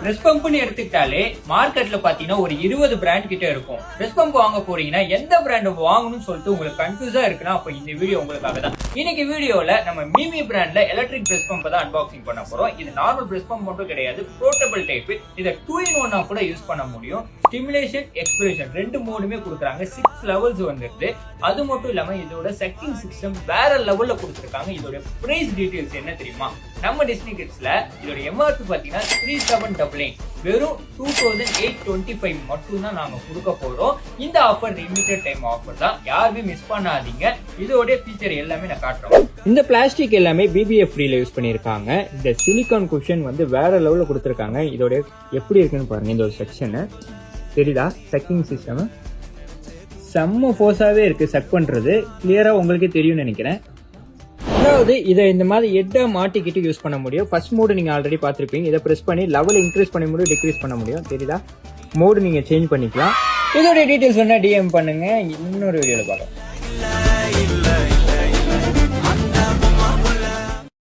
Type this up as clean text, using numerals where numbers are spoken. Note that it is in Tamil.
பிரஸ் பம்ப்னு எடுத்துக்கிட்டாலே மார்க்கெட்ல பாத்தீங்கன்னா ஒரு 20 பிராண்ட் கிட்ட இருக்கும். பிரஸ் பம்ப் வாங்க போறீங்கன்னா எந்த பிராண்ட் வாங்கணும்னு சொல்லிட்டு உங்களுக்கு கன்ஃபியூஸா இருக்குன்னா அப்ப இந்த வீடியோ உங்களுக்காக தான். இன்னைக்கு வீடியோல நம்ம மிமி பிராண்ட்ல எலக்ட்ரிக் பிரஸ் பம்ப் தான் அன்பாக்சிங் பண்ண போறோம். இது நார்மல் பிரஸ் பம்ப் மட்டும் கிடையாது, போர்ட்டபிள் டைப். இதை 2-in-1 கூட யூஸ் பண்ண முடியும். ஸ்டிமுலேஷன், எக்ஸ்பிரஷன் ரெண்டு மோடுமே கொடுக்குறாங்க. 6 லெவல்ஸ் வந்துருது. அது மட்டும் இல்லாம இதோட செட்டிங் சிஸ்டம் வேற லெவல்ல கொடுத்துருக்காங்க. இதோட பிரைஸ் டீடைல்ஸ் என்ன தெரியுமா? நம்ம டிஸ்னி கிட்ஸ்ல இதோட எம்ஆர்பி பாத்தீங்கன்னா 3799, வெறும் 2825 மட்டும் தான் நாங்க கொடுக்க போறோம். இந்த ஆஃபர் லிமிடெட் டைம் ஆஃபர் தான், யாருமே மிஸ் பண்ணாதீங்க. இதோட ஃபீச்சர் எல்லாமே நான் காட்டுறோம். இந்த பிளாஸ்டிக் எல்லாமே BBF ஃப்ரீல யூஸ் பண்ணிருக்காங்க. இந்த சிலிகான் குஷன் வந்து வேற லெவல்ல கொடுத்துருக்காங்க. இதோட எப்படி இருக்குன்னு பாருங்க. இந்த ஒரு செக்ஷன் தெரியுதா? செக்கிங் சிஸ்டம் செம்ம ஃபோர்ஸாவே இருக்கு. செக் பண்றது கிளியரா உங்களுக்கே தெரியும்னு நினைக்கிறேன். அதாவது இதை இந்த மாதிரி ஹெட்டை மாட்டிக்கிட்டு யூஸ் பண்ண முடியும். ஃபர்ஸ்ட் மோடு நீங்க ஆல்ரெடி பார்த்துருப்பீங்க. இதை ப்ரெஸ் பண்ணி லெவல் இன்க்ரீஸ் பண்ண முடியும், டிக்ரீஸ் பண்ண முடியும். தெரியுதா? மோடு நீங்க சேஞ்ச் பண்ணிக்கலாம். இதோட டீடைல்ஸ் வேணா DM பண்ணுங்க. இன்னொரு வீடியோல பார்க்கலாம்.